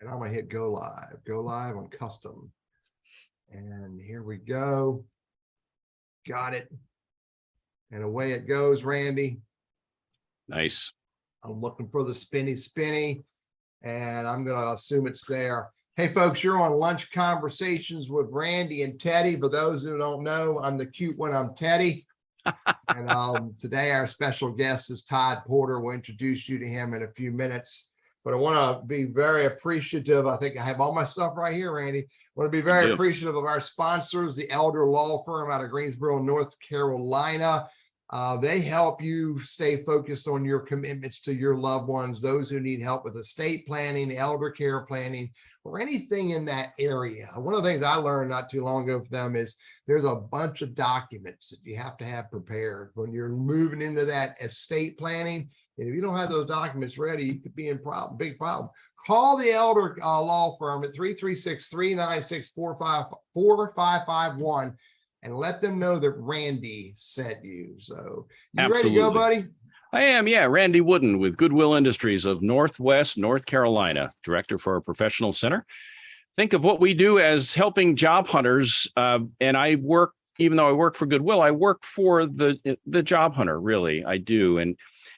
and I'm gonna hit go live on custom. And here we go. Got it. And away it goes, Randy. Nice. I'm looking for the spinny, and I'm going to assume it's there. Hey, folks, you're on Lunch Conversations with Randy and Teddy. For those who don't know, I'm the cute one. I'm Teddy. And today our special guest is Todd Porter. We'll introduce you to him in a few minutes. But I want to be very appreciative. I think I have all my stuff right here, Randy. I want to be very appreciative of our sponsors, the Elder Law Firm out of Greensboro, North Carolina. They help you stay focused on your commitments to your loved ones, those who need help with estate planning, elder care planning, or anything in that area. One of the things I learned not too long ago from them is there's a bunch of documents that you have to have prepared when you're moving into that estate planning. And if you don't have those documents ready, you could be in big problem. Call the Elder Law Firm at 336-396-4551 and let them know that Randy sent you. So you Absolutely. Ready to go, buddy? I am, yeah. Randy Wooden with Goodwill Industries of Northwest North Carolina, director for a professional center. Think of what we do as helping job hunters. And I work, even though I work for Goodwill, I work for the job hunter, really. I do. And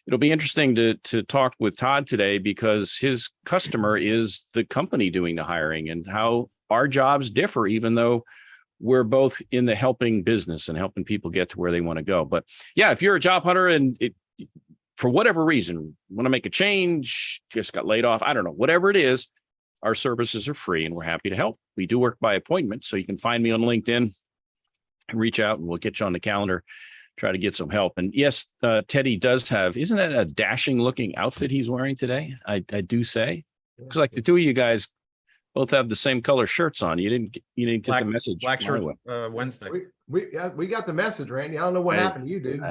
it'll be interesting to talk with Todd today because his customer is the company doing the hiring and how our jobs differ, even though we're both in the helping business and helping people get to where they want to go. But yeah, if you're a job hunter and for whatever reason, want to make a change, just got laid off, I don't know, whatever it is, our services are free and we're happy to help. We do work by appointment, so you can find me on LinkedIn and reach out and we'll get you on the calendar, try to get some help. And yes, Teddy does have, isn't that a dashing looking outfit he's wearing today? I do say, looks like the two of you guys both have the same color shirts on. You didn't get the message. Black shirt Wednesday. We got the message, Randy. I don't know what happened to you, dude.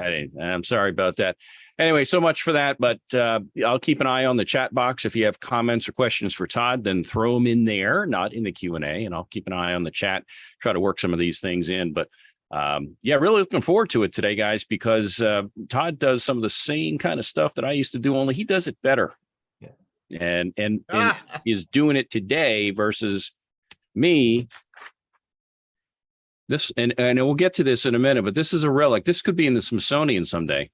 I'm sorry about that. Anyway, so much for that. But I'll keep an eye on the chat box. If you have comments or questions for Todd, then throw them in there, not in the Q&A. And I'll keep an eye on the chat, try to work some of these things in. But yeah, really looking forward to it today, guys, because Todd does some of the same kind of stuff that I used to do, only he does it better. And is doing it today versus me. This and we'll get to this in a minute, but this is a relic. This could be in the Smithsonian someday.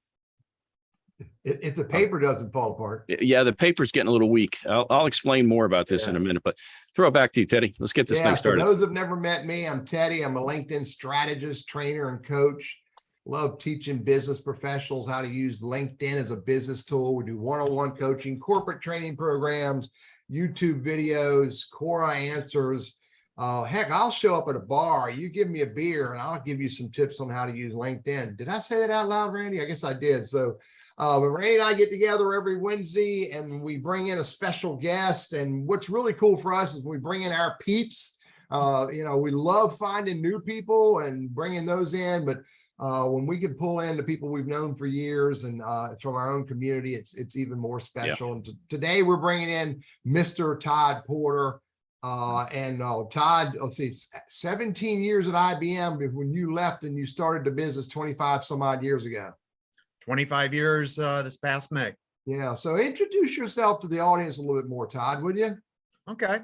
If the paper doesn't fall apart. Yeah, the paper's getting a little weak. I'll explain more about this in a minute, but throw it back to you, Teddy. Let's get this thing started. For those who've never met me, I'm Teddy. I'm a LinkedIn strategist, trainer, and coach. Love teaching business professionals how to use LinkedIn as a business tool. We do one-on-one coaching, corporate training programs, YouTube videos, Quora answers. Heck, I'll show up at a bar. You give me a beer and I'll give you some tips on how to use LinkedIn. Did I say that out loud, Randy? I guess I did. So but Randy and I get together every Wednesday and we bring in a special guest. And what's really cool for us is we bring in our peeps. We love finding new people and bringing those in, but when we can pull in the people we've known for years and from our own community, it's even more special. And today we're bringing in Mr. Todd Porter. Todd, let's see, 17 years at IBM when you left and you started the business 25 some odd years ago. 25 years this past May. Yeah. So introduce yourself to the audience a little bit more, Todd, would you? Okay.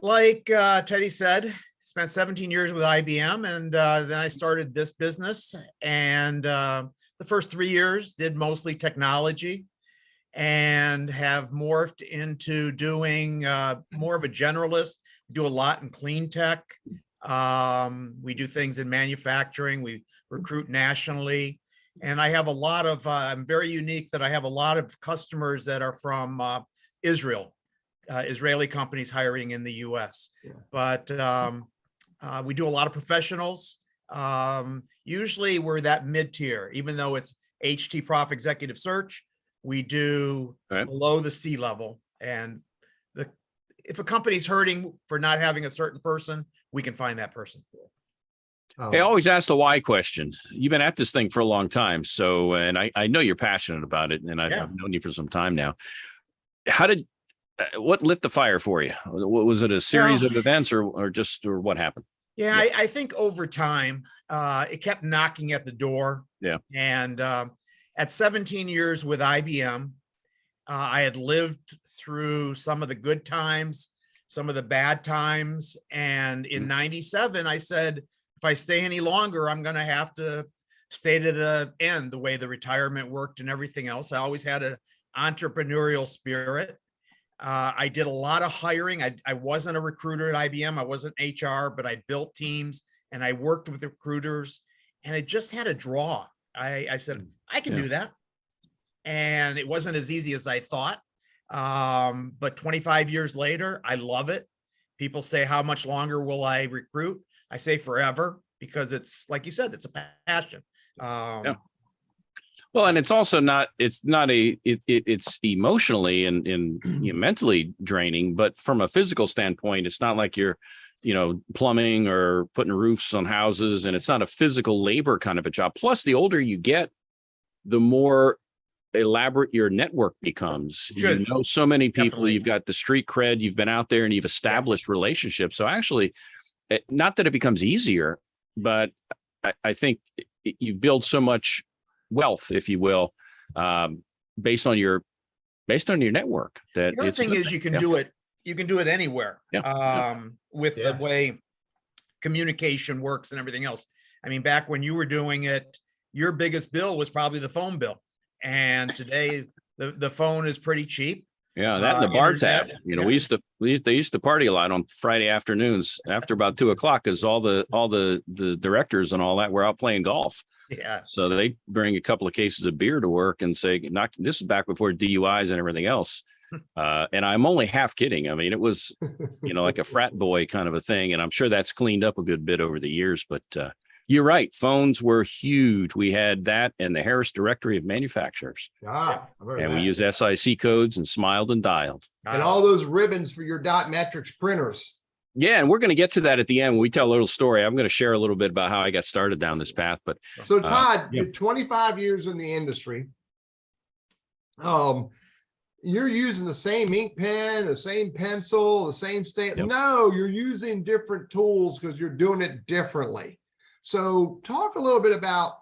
Like Teddy said, spent 17 years with IBM, and then I started this business. And the first 3 years did mostly technology and have morphed into doing more of a generalist. We do a lot in clean tech. We do things in manufacturing. We recruit nationally. And I have a lot of, I'm very unique that I have a lot of customers that are from Israel, Israeli companies hiring in the US. Yeah. But we do a lot of professionals. Usually we're that mid-tier, even though it's H.T. Prof Executive Search, we do below the C level. And if a company's hurting for not having a certain person, we can find that person. Hey, I always ask the why question. You've been at this thing for a long time. So, and I know you're passionate about it, and I've known you for some time now. What lit the fire for you? Was it a series of events or what happened? Yeah, I think over time, it kept knocking at the door. Yeah. And at 17 years with IBM I had lived through some of the good times, some of the bad times. And in 97, I said, if I stay any longer, I'm going to have to stay to the end, the way the retirement worked and everything else. I always had an entrepreneurial spirit. I did a lot of hiring. I wasn't a recruiter at IBM. I wasn't HR, but I built teams and I worked with recruiters, and it just had a draw. I said, I can do that. And it wasn't as easy as I thought. But 25 years later, I love it. People say, how much longer will I recruit? I say forever, because it's like you said, it's a passion. Well, and it's also not, it's emotionally and mentally draining, but from a physical standpoint, it's not like you're, plumbing or putting roofs on houses, and it's not a physical labor kind of a job. Plus, the older you get, the more elaborate your network becomes. You know so many people. Definitely. You've got the street cred, you've been out there and you've established relationships. So actually, not that it becomes easier, but I think you build so much wealth, if you will, based on your network. That the other thing is you can do it. You can do it anywhere. With the way communication works and everything else. I mean, back when you were doing it, your biggest bill was probably the phone bill, and today the phone is pretty cheap. Yeah, that and the bar tab. They used to party a lot on Friday afternoons after about 2:00, because all the directors and all that were out playing golf. Yeah. So they bring a couple of cases of beer to work and say, this is back before DUIs and everything else. And I'm only half kidding. I mean, it was, like a frat boy kind of a thing. And I'm sure that's cleaned up a good bit over the years, but you're right. Phones were huge. We had that and the Harris Directory of Manufacturers. And we used SIC codes and smiled and dialed. And all those ribbons for your dot metrics printers. Yeah, and we're going to get to that at the end when we tell a little story. I'm going to share a little bit about how I got started down this path. But so Todd, you're 25 years in the industry. You're using the same ink pen, the same pencil, the same stamp. No, you're using different tools because you're doing it differently. So talk a little bit about,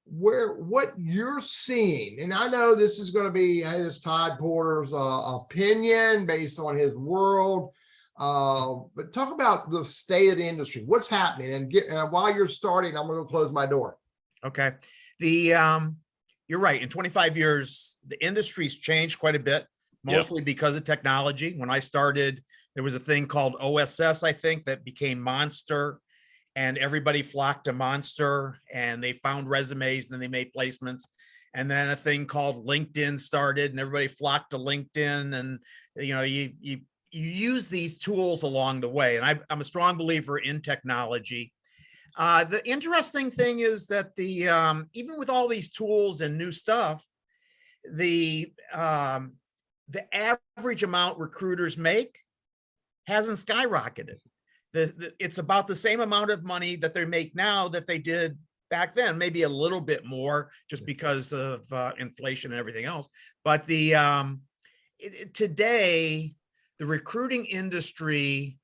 what you're seeing. And I know this is going to be his Todd Porter's opinion based on his world. But talk about the state of the industry, what's happening, and while you're starting, I'm going to close my door. Okay. You're right. In 25 years, the industry's changed quite a bit, mostly because of technology. When I started, there was a thing called OSS, I think, that became Monster, and everybody flocked to Monster, and they found resumes, and then they made placements. And then a thing called LinkedIn started, and everybody flocked to LinkedIn, and you use these tools along the way. And I'm a strong believer in technology. The interesting thing is that even with all these tools and new stuff, the average amount recruiters make hasn't skyrocketed. It's about the same amount of money that they make now that they did back then, maybe a little bit more just because of inflation and everything else. But today, the recruiting industry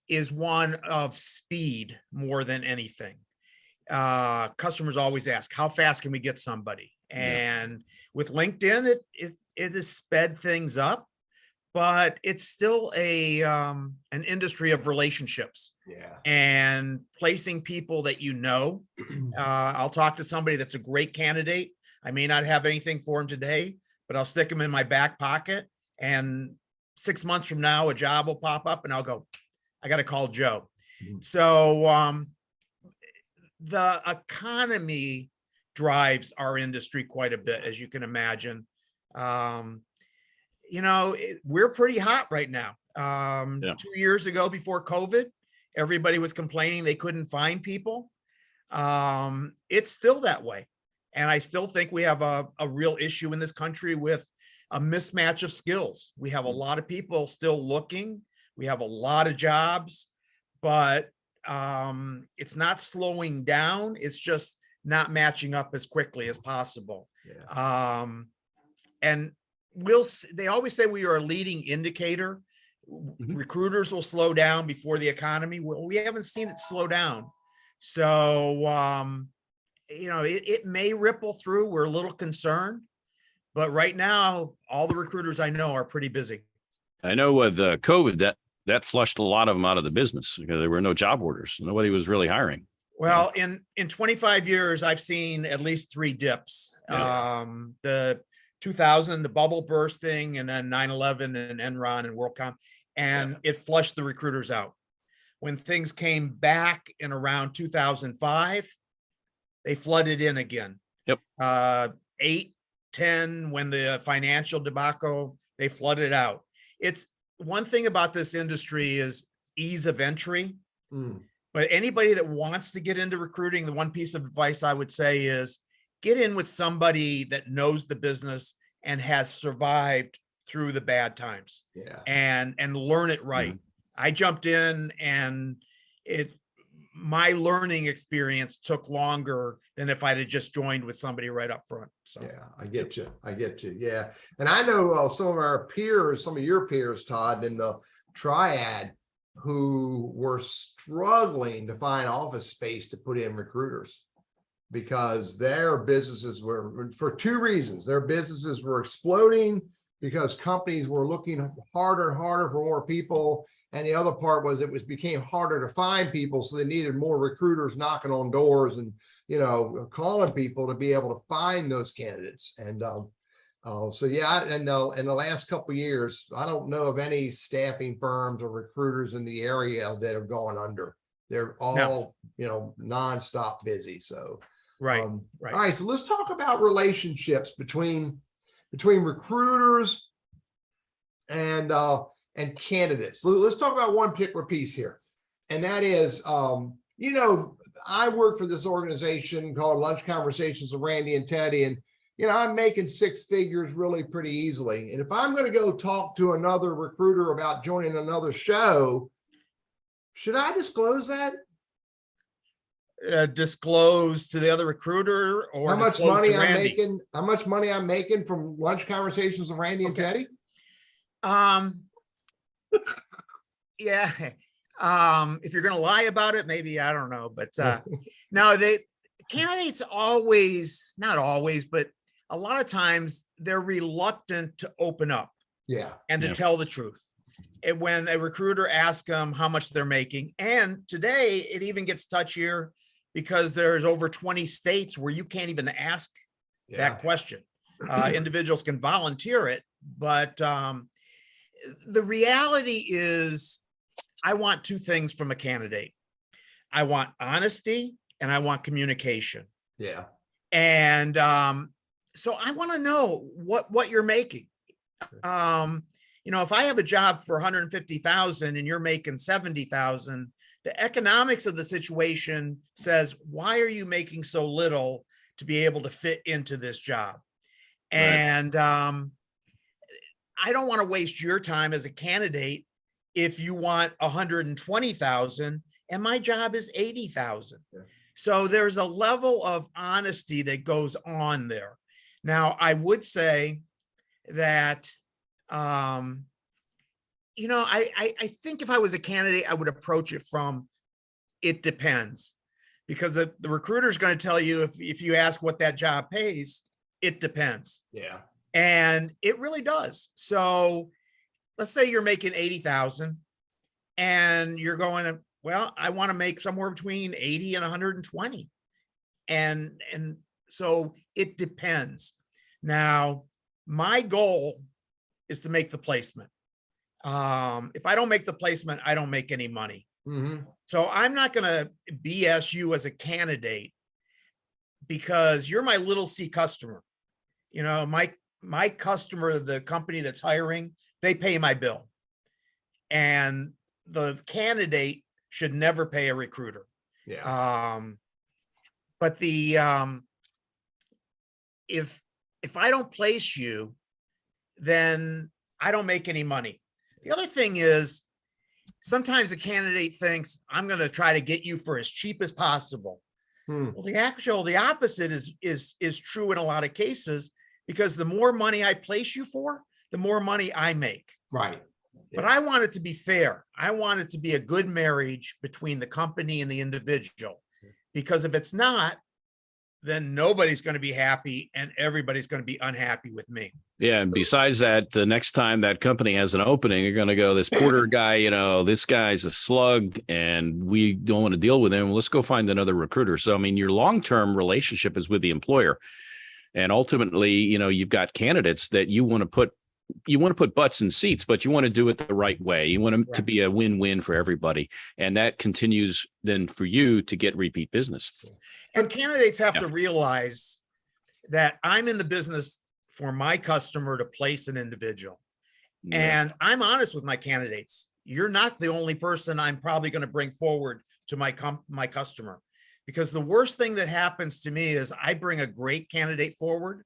is one of speed more than anything. Customers always ask, how fast can we get somebody? And with LinkedIn, it has sped things up, but it's still an industry of relationships. And placing people that I'll talk to somebody that's a great candidate. I may not have anything for him today, but I'll stick him in my back pocket, and 6 months from now, a job will pop up and I'll go, I got to call Joe. So the economy drives our industry quite a bit, as you can imagine. We're pretty hot right now. 2 years ago, before COVID, everybody was complaining they couldn't find people. It's still that way. And I still think we have a real issue in this country with a mismatch of skills. We have a lot of people still looking. We have a lot of jobs, but it's not slowing down. It's just not matching up as quickly as possible. And they always say we are a leading indicator. Recruiters will slow down before the economy. Well, we haven't seen it slow down. So, it may ripple through. We're a little concerned, But right now, all the recruiters I know are pretty busy. I know with COVID, that flushed a lot of them out of the business because there were no job orders. Nobody was really hiring. Well, in 25 years, I've seen at least 3 dips. Yeah. The 2000, the bubble bursting, and then 9/11 and Enron and WorldCom, and it flushed the recruiters out. When things came back in around 2005, they flooded in again. Yep. 8, 10, when the financial debacle, they flooded out. It's one thing about this industry is ease of entry. But anybody that wants to get into recruiting, the one piece of advice I would say is get in with somebody that knows the business and has survived through the bad times. Yeah. And learn it right. I jumped in, and my learning experience took longer than if I'd have just joined with somebody right up front. So yeah, I get you. Yeah. And I know some of our peers, some of your peers, Todd, in the triad, who were struggling to find office space to put in recruiters because their businesses were, for 2 reasons. Their businesses were exploding because companies were looking harder and harder for more people. And the other part was became harder to find people. So they needed more recruiters knocking on doors and, calling people to be able to find those candidates. And, so yeah, and in the last couple of years, I don't know of any staffing firms or recruiters in the area that have gone under. They're all, nonstop busy. So right. All right. So let's talk about relationships between recruiters and candidates. So let's talk about one particular piece here, and that is, I work for this organization called Lunch Conversations with Randy and Teddy, and I'm making 6 figures really pretty easily. And if I'm going to go talk to another recruiter about joining another show, should I disclose that? Disclose to the other recruiter, or how much money I'm Randy? making? How much money I'm making from Lunch Conversations with Randy and Teddy? Yeah. If you're going to lie about it, maybe, I don't know, but no, candidates always, not always, but a lot of times they're reluctant to open up and to tell the truth. And when a recruiter asks them how much they're making, and today it even gets touchier because there's over 20 states where you can't even ask that question. Individuals can volunteer it, but the reality is I want 2 things from a candidate. I want honesty and I want communication. Yeah. And so I want to know what you're making. If I have a job for 150,000 and you're making 70,000, the economics of the situation says, why are you making so little to be able to fit into this job? Right. And I don't want to waste your time as a candidate if you want 120,000 and my job is 80,000. Yeah. So there's a level of honesty that goes on there. Now, I would say that, I think if I was a candidate, I would approach it from, it depends, because the recruiter is going to tell you, if you ask what that job pays, it depends. Yeah. And it really does. So let's say you're making 80,000 and you're going to, well, I want to make somewhere between 80 and 120. And so it depends. Now, my goal is to make the placement. If I don't make the placement, I don't make any money. Mm-hmm. So I'm not going to BS you as a candidate because you're my little C customer. My customer, the company that's hiring, they pay my bill. And the candidate should never pay a recruiter. Yeah. But if I don't place you, then I don't make any money. The other thing is, sometimes the candidate thinks I'm going to try to get you for as cheap as possible. Well, the opposite is true in a lot of cases, because the more money I place you for, the more money I make. Right. Yeah. But I want it to be fair. I want it to be a good marriage between the company and the individual, because if it's not, then nobody's going to be happy and everybody's going to be unhappy with me. Yeah. And besides that, the next time that company has an opening, you're going to go, this Porter guy, this guy's a slug and we don't want to deal with him. Let's go find another recruiter. So, I mean, your long-term relationship is with the employer. And ultimately, you've got candidates that you want to put butts in seats, but you want to do it the right way. You want it to be a win-win for everybody. And that continues then for you to get repeat business. And candidates have to realize that I'm in the business for my customer to place an individual. Yeah. And I'm honest with my candidates. You're not the only person I'm probably going to bring forward to my customer, because the worst thing that happens to me is I bring a great candidate forward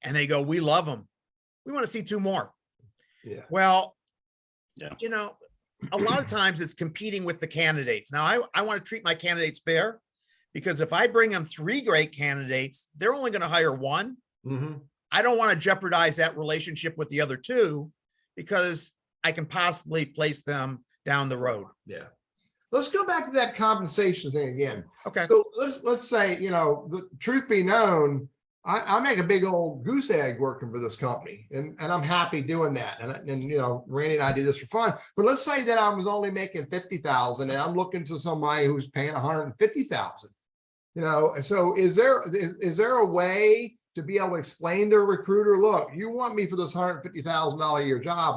and they go, we love them. We want to see 2 more. Yeah. Well, a lot of times it's competing with the candidates. Now, I want to treat my candidates fair, because if I bring them 3 great candidates, they're only going to hire 1. Mm-hmm. I don't want to jeopardize that relationship with the other 2, because I can possibly place them down the road. Yeah. Let's go back to that compensation thing again. Okay. So let's say, the truth be known, I make a big old goose egg working for this company, and I'm happy doing that. And Randy and I do this for fun. But let's say that I was only making 50,000 and I'm looking to somebody who's paying 150,000. So is there a way to be able to explain to a recruiter, look, you want me for this $150,000 a year job?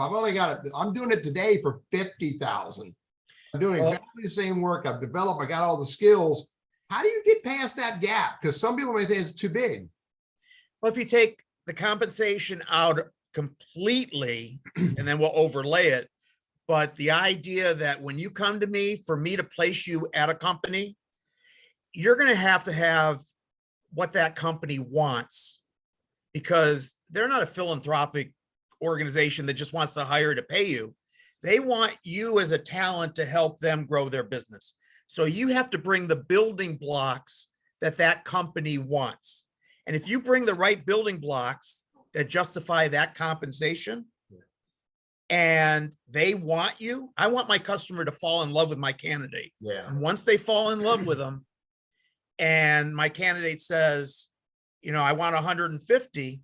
I'm doing it today for 50,000. I'm doing exactly the same work. I got all the skills. How do you get past that gap? Because some people may think it's too big. Well, if you take the compensation out completely and then we'll overlay it, but the idea that when you come to me, for me to place you at a company, you're going to have what that company wants, because they're not a philanthropic organization that just wants to hire to pay you. They want you as a talent to help them grow their business. So you have to bring the building blocks that company wants. And if you bring the right building blocks that justify that compensation and they want you, I want my customer to fall in love with my candidate. Yeah. And once they fall in love with them and my candidate says, I want 150,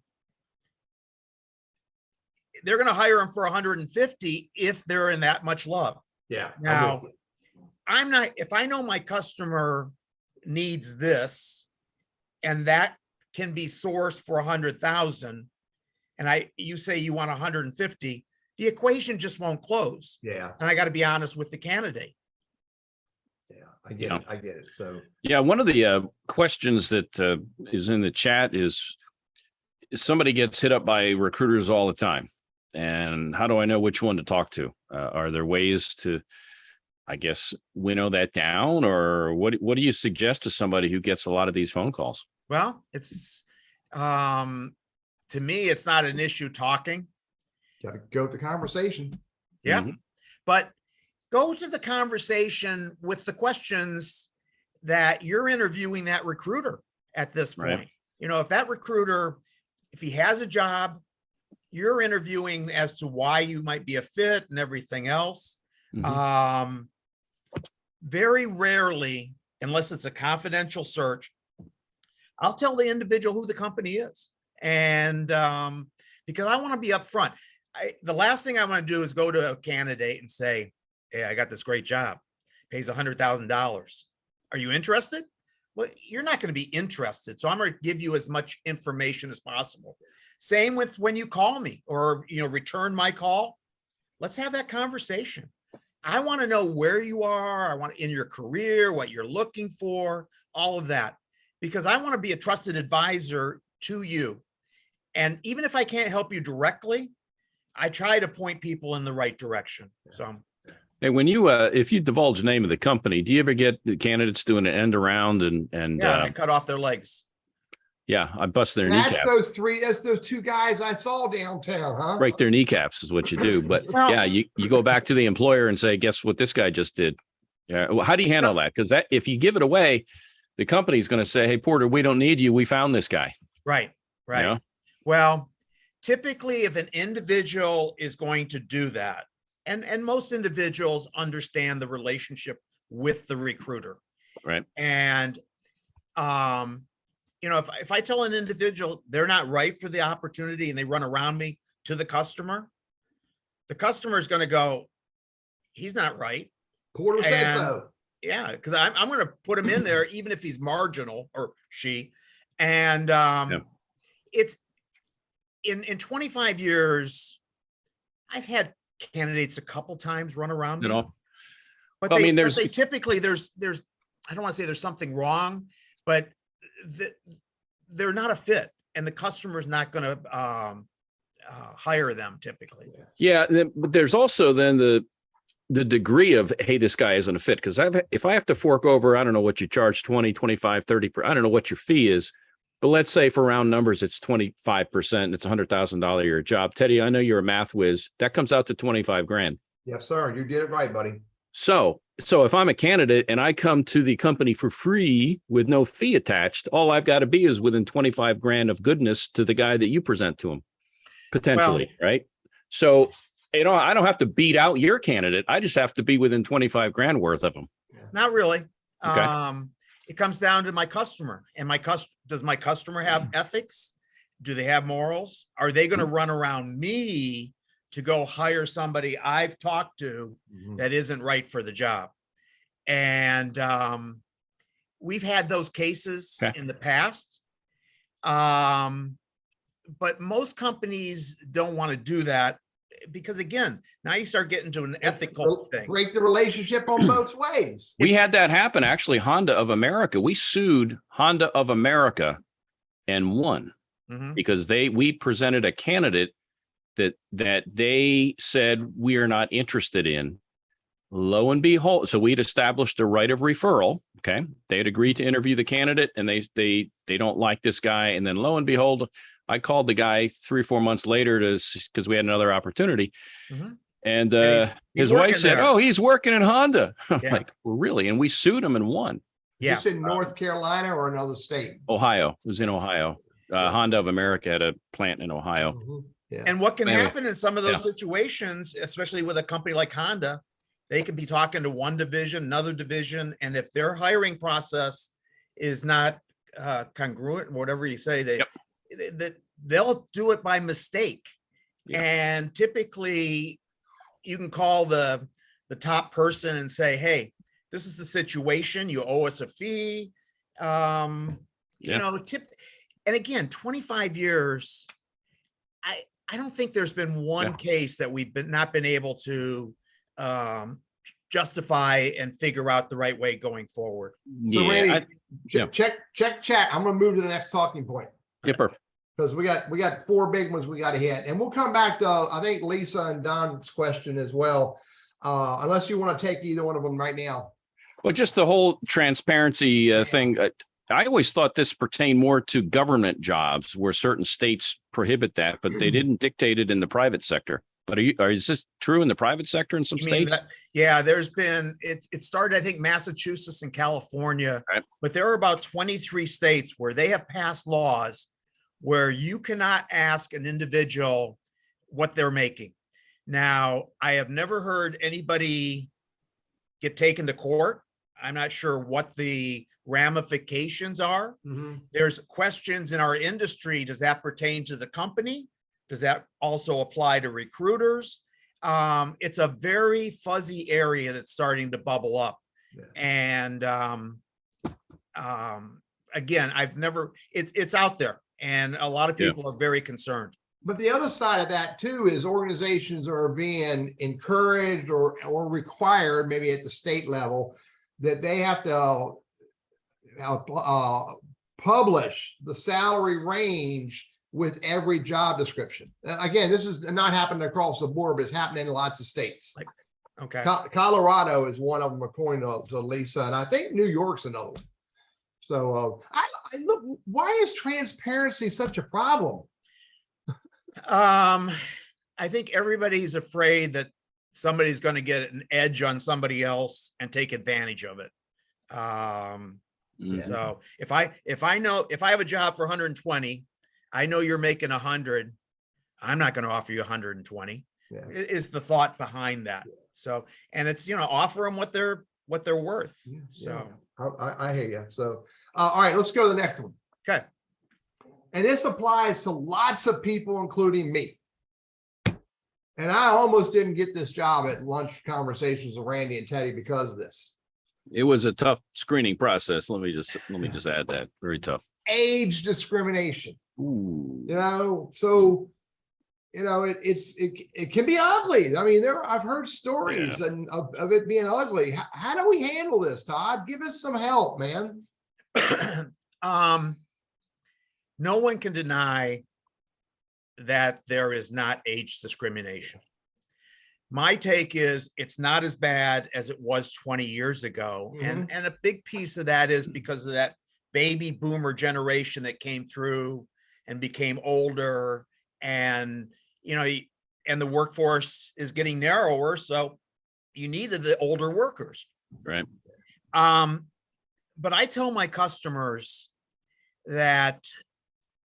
they're going to hire them for 150 if they're in that much love. Yeah. Now, if I know my customer needs this and that can be sourced for 100,000 and you say you want 150, the equation just won't close. Yeah. And I got to be honest with the candidate. Yeah, I get it. I get it. So yeah, one of the questions that is in the chat is somebody gets hit up by recruiters all the time. And how do I know which one to talk to? Are there ways to, I guess, winnow that down? Or what do you suggest to somebody who gets a lot of these phone calls? Well, it's, to me, it's not an issue talking. got to go with the conversation. Yeah. Mm-hmm. But go to the conversation with the questions that you're interviewing that recruiter at this point. Right. If that recruiter, if he has a job, you're interviewing as to why you might be a fit and everything else. Mm-hmm. Very rarely, unless it's a confidential search, I'll tell the individual who the company is. And because I want to be upfront. The last thing I want to do is go to a candidate and say, hey, I got this great job, pays $100,000. Are you interested? Well, you're not going to be interested. So I'm going to give you as much information as possible. Same with when you call me or, return my call. Let's have that conversation. I want to know where you are. I want in your career, what you're looking for, all of that, because I want to be a trusted advisor to you. And even if I can't help you directly, I try to point people in the right direction. So, hey, when you if you divulge the name of the company, do you ever get the candidates doing an end around and I cut off their legs? Yeah, I bust their That's kneecaps. that's those 2 guys I saw downtown, huh? Break their kneecaps is what you do. But Well- yeah, you go back to the employer and say, guess what this guy just did? Well, how do you handle that? Because if you give it away, the company's going to say, hey, Porter, we don't need you. We found this guy. Right. know? Well, typically if an individual is going to do that, and most individuals understand the relationship with the recruiter. Right. And you know, if I tell an individual they're not right for the opportunity and they run around me to the customer is going to go, he's not right. Porter said And so. yeah, because I'm going to put him in there, even if he's marginal or she. And it's in 25 years, I've had candidates a couple times run around me. But well, they, I mean, but they typically there's I don't want to say there's something wrong, but they're not a fit, and the customer's not going to hire them typically. Yeah, but there's also then the degree of, hey, this guy isn't a fit, because if I have to fork over, I don't know what you charge, 20, 25, 30, I don't know what your fee is, but let's say for round numbers, it's 25% and it's $100,000 a year job. Teddy, I know you're a math whiz. That comes out to 25 grand. Yes, sir. You did it right, buddy. So if I'm a candidate and I come to the company for free with no fee attached, all I've got to be is within 25 grand of goodness to the guy that you present to him, potentially, right? So, you know, I don't have to beat out your candidate. I just have to be within 25 grand worth of them. Not really. Okay. It comes down to my customer, and does my customer have ethics? Do they have morals? Are they going to run around me to go hire somebody I've talked to that isn't right for the job? And we've had those cases in the past. But most companies don't want to do that, because again, now you start getting to an ethical thing. Break the relationship on both ways. We had that happen. Actually, Honda of America, we sued Honda of America and won because we presented a candidate that they said we are not interested in. Lo and behold, so we'd established a right of referral. Okay. They had agreed to interview the candidate, and they don't like this guy. And then lo and behold, I called the guy 3 or 4 months later because we had another opportunity. And his wife said, "Oh, he's working in Honda." I'm like, really? And we sued him and won. Yeah. Is this in North Carolina or another state? Ohio. It was in Ohio. Honda of America had a plant in Ohio. Yeah. And what can happen in some of those situations, especially with a company like Honda, they could be talking to one division, another division, and if their hiring process is not congruent, whatever you say, they'll do it by mistake. And typically you can call the top person and say, hey, this is the situation, you owe us a fee. You know, and again, 25 years, I don't think there's been one case that we've not been able to justify and figure out the right way going forward. So Randy, check chat. I'm going to move to the next talking point. Yipper. Because we got 4 big ones we got to hit, and we'll come back to I think Lisa and Don's question as well, unless you want to take either one of them right now. Well, just the whole transparency thing. I always thought this pertained more to government jobs, where certain states prohibit that, but they didn't dictate it in the private sector. But is this true in the private sector in some states? There's been, it started, I think, Massachusetts and California, but there are about 23 states where they have passed laws where you cannot ask an individual what they're making. Now, I have never heard anybody get taken to court. I'm not sure what the ramifications are. There's questions in our industry. Does that pertain to the company? Does that also apply to recruiters? It's a very fuzzy area that's starting to bubble up. And again, it's out there, and a lot of people are very concerned. But the other side of that too is organizations are being encouraged or required, maybe at the state level, that they have to publish the salary range with every job description. Again, this is not happening across the board, but it's happening in lots of states. Colorado is one of them, according to Lisa, and I think New York's another one. So I look, why is transparency such a problem? I think everybody's afraid that somebody's going to get an edge on somebody else and take advantage of it. So if I have a job for 120, I know you're making 100, I'm not going to offer you 120. Is the thought behind that. So, and it's, offer them what they're worth. So I hear you. So, all right, let's go to the next one. Okay. And this applies to lots of people, including me. And I almost didn't get this job at lunch conversations with Randy and Teddy because of this. It was a tough screening process. Let me just add that. Very tough. Age discrimination. Ooh. So it can be ugly. I mean, I've heard stories of it being ugly. How do we handle this, Todd? Give us some help, man. No one can deny that there is not age discrimination. My take is it's not as bad as it was 20 years ago. Mhm. And a big piece of that is because of that baby boomer generation that came through and became older, and and the workforce is getting narrower. So you needed the older workers. Right. But I tell my customers that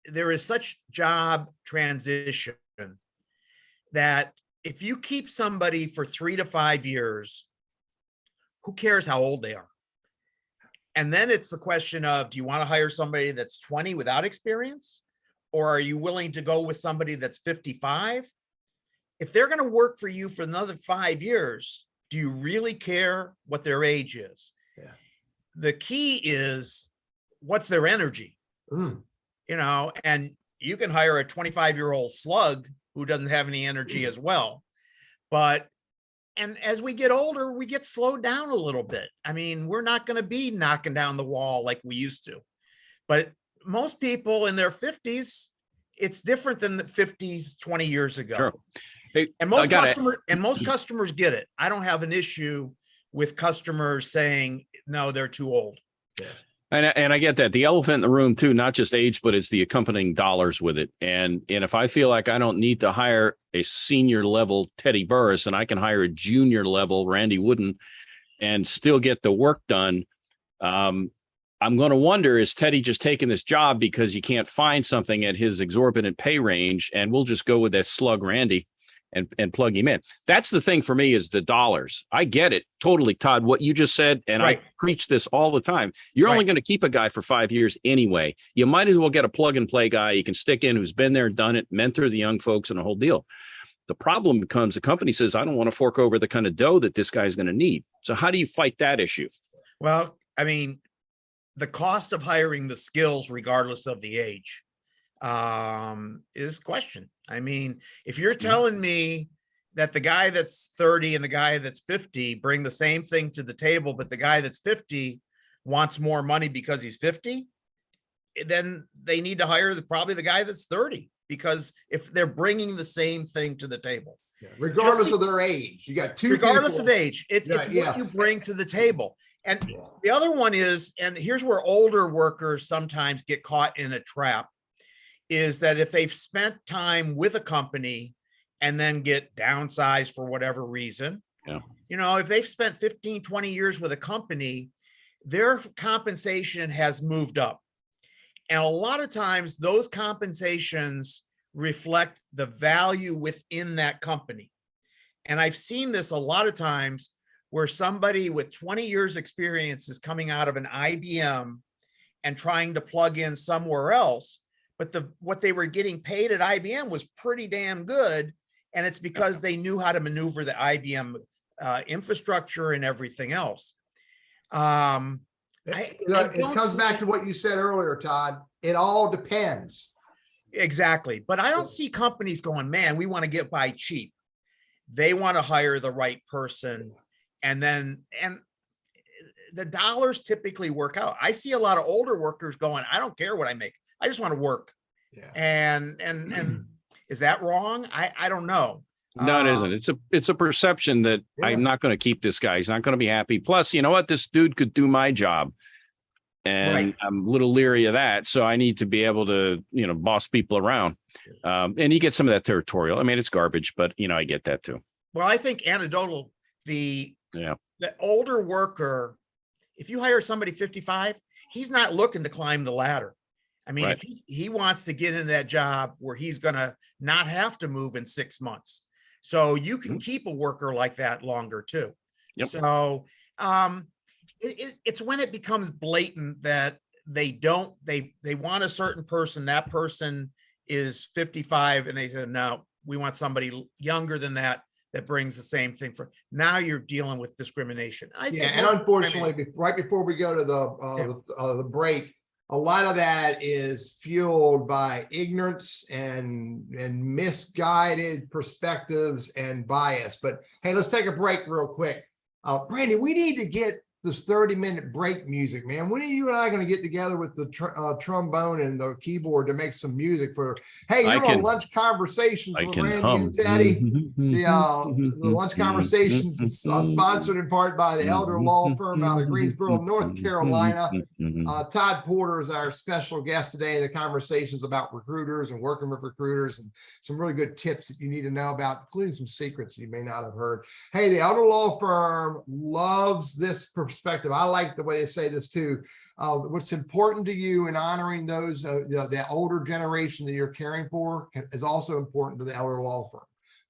there is such job transition that if you keep somebody for 3 to 5 years, who cares how old they are? And then it's the question of, do you want to hire somebody that's 20 without experience? Or are you willing to go with somebody that's 55? If they're going to work for you for another 5 years, do you really care what their age is? Yeah. The key is, what's their energy? Mm. And you can hire a 25-year-old slug who doesn't have any energy as well. And as we get older, we get slowed down a little bit. I mean, we're not going to be knocking down the wall like we used to. But most people in their 50s, it's different than the 50s 20 years ago. Sure. Hey, And most customers get it. I don't have an issue with customers saying, no, they're too old. Yeah. And I get that. The elephant in the room too, not just age, but it's the accompanying dollars with it. And if I feel like I don't need to hire a senior level Teddy Burriss and I can hire a junior level Randy Wooden and still get the work done, I'm going to wonder, is Teddy just taking this job because you can't find something at his exorbitant pay range, and we'll just go with that slug Randy and plug him in? That's the thing for me, is the dollars. I get it totally, Todd, what you just said. And Right. I preach this all the time. You're only Right. going to keep a guy for 5 years anyway. You might as well get a plug and play guy you can stick in, who's been there, done it, mentor the young folks, and a whole deal. The problem becomes the company says, I don't want to fork over the kind of dough that this guy's going to need. So how do you fight that issue? Well, I mean, the cost of hiring the skills, regardless of the age, is questioned. I mean, if you're telling me that the guy that's 30 and the guy that's 50 bring the same thing to the table, but the guy that's 50 wants more money because he's 50, then they need to hire probably the guy that's 30, because if they're bringing the same thing to the table. Yeah. Regardless of their age, you got two Regardless people. of age, it's Yeah, what yeah. you bring to the table. And Yeah. the other one is, and here's where older workers sometimes get caught in a trap, is that if they've spent time with a company and then get downsized for whatever reason, if they've spent 15, 20 years with a company, their compensation has moved up. And a lot of times those compensations reflect the value within that company. And I've seen this a lot of times where somebody with 20 years experience is coming out of an IBM and trying to plug in somewhere else, but what they were getting paid at IBM was pretty damn good. And it's because they knew how to maneuver the IBM infrastructure and everything else. It comes back to what you said earlier, Todd. It all depends. Exactly. But I don't see companies going, man, we want to get by cheap. They want to hire the right person. And the dollars typically work out. I see a lot of older workers going, I don't care what I make. I just want to work. Yeah. And is that wrong? I don't know. No, it isn't. It's a perception that I'm not going to keep this guy. He's not going to be happy. Plus, you know what? This dude could do my job. And I'm a little leery of that. So I need to be able to, boss people around. And you get some of that territorial. I mean, it's garbage, but I get that too. Well, I think anecdotal, the older worker, if you hire somebody 55, he's not looking to climb the ladder. I mean, if he wants to get into that job where he's going to not have to move in 6 months. So you can keep a worker like that longer too. Yep. So it's when it becomes blatant that they want a certain person. That person is 55 and they said, no, we want somebody younger than that brings the same thing. For now, you're dealing with discrimination. And unfortunately, right before we go to the break, a lot of that is fueled by ignorance and misguided perspectives and bias. But hey, let's take a break real quick. Randy, we need to get this 30-minute break music, man. When are you and I going to get together with the trombone and the keyboard to make some music for, hey, you're on Lunch Conversations with Randy and Teddy. The Lunch Conversations is sponsored in part by the Elder Law Firm out of Greensboro, North Carolina. Todd Porter is our special guest today. The conversations about recruiters and working with recruiters and some really good tips that you need to know about, including some secrets you may not have heard. Hey, the Elder Law Firm loves this perspective. I like the way they say this too. What's important to you in honoring those, the older generation that you're caring for is also important to the Elder Law Firm.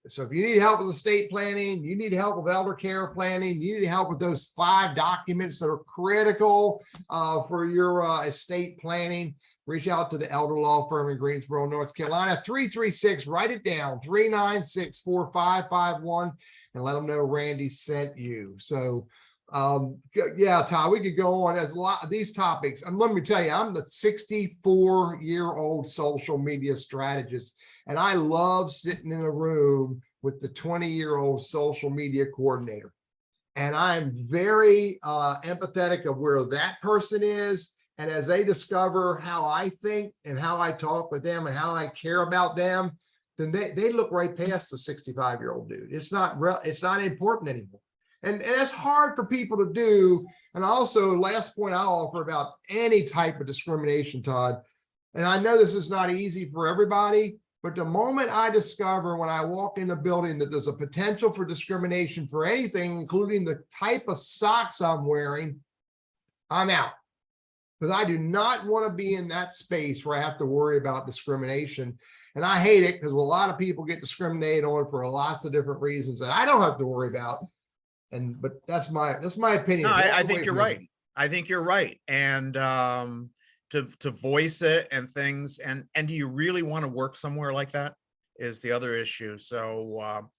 So if you need help with estate planning, you need help with elder care planning, you need help with those 5 documents that are critical for your estate planning, reach out to the Elder Law Firm in Greensboro, North Carolina, 336, write it down, 396-4551, and let them know Randy sent you. So yeah, Todd, we could go on. There's a lot of these topics. And let me tell you, I'm the 64-year-old social media strategist, and I love sitting in a room with the 20-year-old social media coordinator. And I'm very empathetic of where that person is. And as they discover how I think and how I talk with them and how I care about them, then they look right past the 65-year-old dude. It's not important anymore. And that's hard for people to do. And also, last point I'll offer about any type of discrimination, Todd, and I know this is not easy for everybody, but the moment I discover when I walk in a building that there's a potential for discrimination for anything, including the type of socks I'm wearing, I'm out. Because I do not want to be in that space where I have to worry about discrimination. And I hate it because a lot of people get discriminated on for lots of different reasons that I don't have to worry about. But that's my opinion. No, I think you're right. I think you're right. And to voice it and things, and do you really want to work somewhere like that is the other issue. So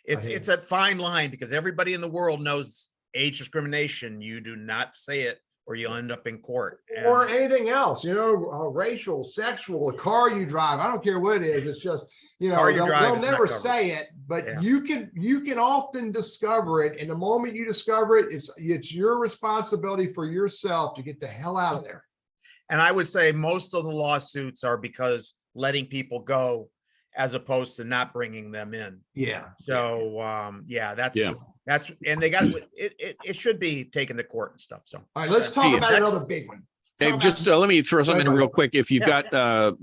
it's a fine line, because everybody in the world knows age discrimination. You do not say it or you'll end up in court. Or anything else, racial, sexual, the car you drive. I don't care what it is. It's just, they'll never say it, but you can often discover it. And the moment you discover it, it's your responsibility for yourself to get the hell out of there. And I would say most of the lawsuits are because letting people go as opposed to not bringing them in. Yeah. So that's and they got it should be taken to court and stuff. So all right, let's talk about another big one. Hey, just let me throw something in real quick. If you've got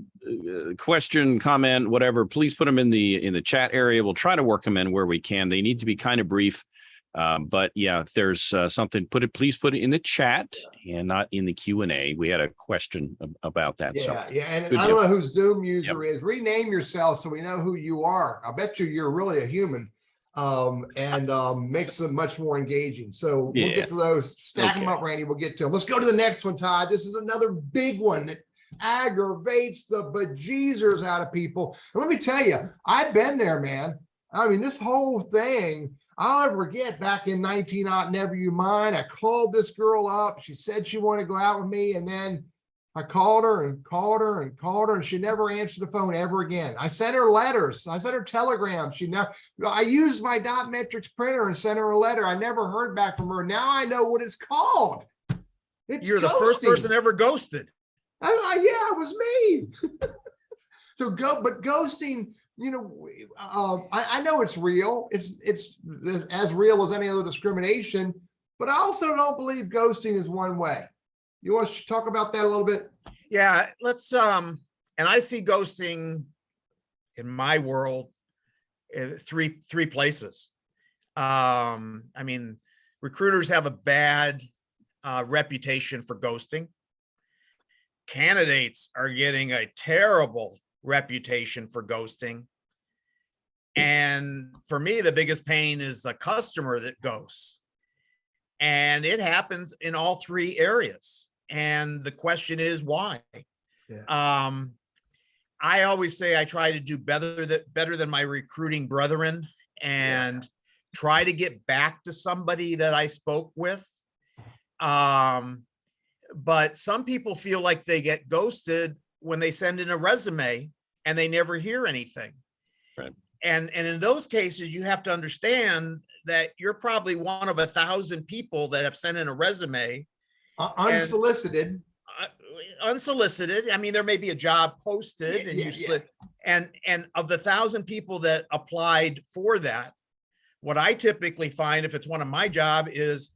question, comment, whatever, please put them in the chat area. We'll try to work them in where we can. They need to be kind of brief. But yeah, if there's something, please put it in the chat and not in the Q&A. We had a question about that. And I don't know who Zoom user is. Rename yourself so we know who you are. I bet you're really a human. Makes them much more engaging. So we'll get to those. Stack them up, Randy. We'll get to them. Let's go to the next one, Todd. This is another big one that aggravates the bejesus out of people. And let me tell you, I've been there, man. I mean, this whole thing, I'll never forget back in 19, never you mind. I called this girl up. She said she wanted to go out with me. And then I called her, and she never answered the phone ever again. I sent her letters. I sent her telegrams. I used my dot metrics printer and sent her a letter. I never heard back from her. Now I know what it's called. You're ghosting. The first person ever ghosted. Yeah, it was me. But ghosting, I know it's real. It's as real as any other discrimination, but I also don't believe ghosting is one way. You want to talk about that a little bit? Yeah, let's and I see ghosting in my world in three places. I mean, recruiters have a bad reputation for ghosting. Candidates are getting a terrible reputation for ghosting. And for me, the biggest pain is the customer that ghosts. And it happens in all three areas. And the question is why? Yeah. I always say I try to do better than my recruiting brethren, and try to get back to somebody that I spoke with. But some people feel like they get ghosted when they send in a resume and they never hear anything. Right. And in those cases, you have to understand that you're probably one of 1,000 people that have sent in a resume. Unsolicited. Unsolicited. I mean, there may be a job posted, and of the 1,000 people that applied for that, what I typically find, if it's one of my job, is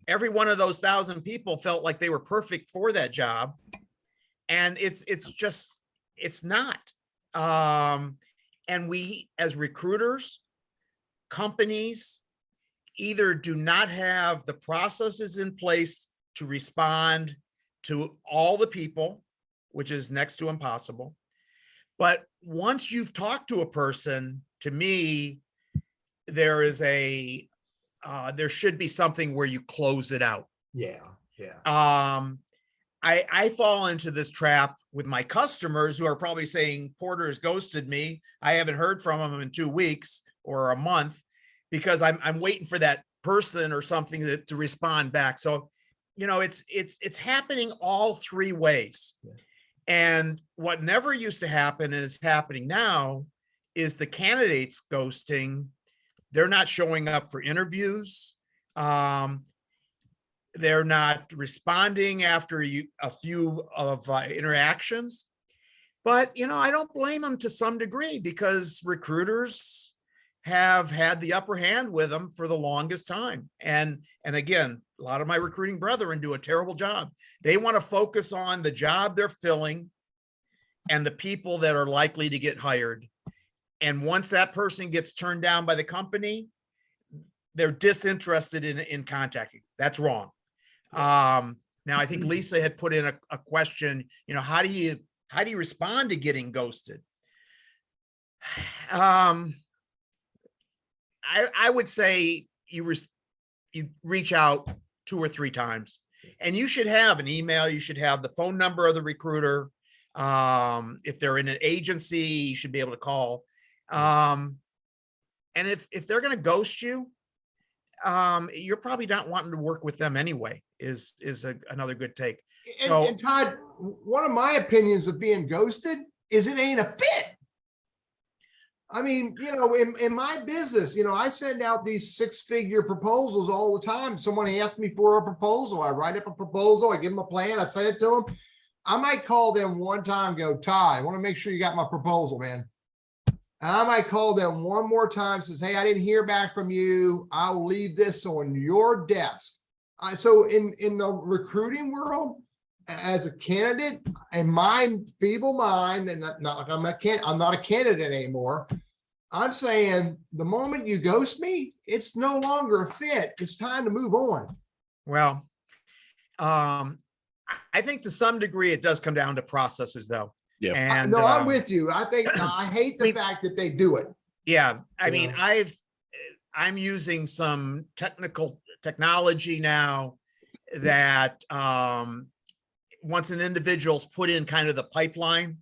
every one of those 1,000 people felt like they were perfect for that job, and it's not. And we, as recruiters, companies, either do not have the processes in place to respond to all the people, which is next to impossible. But once you've talked to a person, to me, there should be something where you close it out. Yeah. I fall into this trap with my customers who are probably saying, Porter has ghosted me. I haven't heard from him in 2 weeks or a month, because I'm waiting for that person or something to respond back. So, it's happening all 3 ways. Yeah. And what never used to happen and is happening now is the candidates ghosting. They're not showing up for interviews. They're not responding after a few of interactions. But, I don't blame them to some degree, because recruiters have had the upper hand with them for the longest time. And again, a lot of my recruiting brethren do a terrible job. They want to focus on the job they're filling and the people that are likely to get hired. And once that person gets turned down by the company, they're disinterested in contacting. That's wrong. Now, I think Lisa had put in a question, how do you respond to getting ghosted? I would say you reach out 2 or 3 times, and you should have an email. You should have the phone number of the recruiter. If they're in an agency, you should be able to call. And if they're going to ghost you, you're probably not wanting to work with them anyway, is another good take. And Todd, one of my opinions of being ghosted is it ain't a fit. I mean, in my business, I send out these 6-figure proposals all the time. Someone asks me for a proposal. I write up a proposal. I give them a plan. I send it to them. I might call them one time, go, Todd, I want to make sure you got my proposal, man. I might call them one more time, says, hey, I didn't hear back from you. I'll leave this on your desk. So in the recruiting world, as a candidate, in my feeble mind, and I'm not a candidate anymore, I'm saying the moment you ghost me, it's no longer a fit. It's time to move on. Well, I think to some degree it does come down to processes, though. Yeah. And no, I'm with you. I think I hate the fact that they do it. Yeah. I mean, I'm using some technology now that once an individual's put in kind of the pipeline,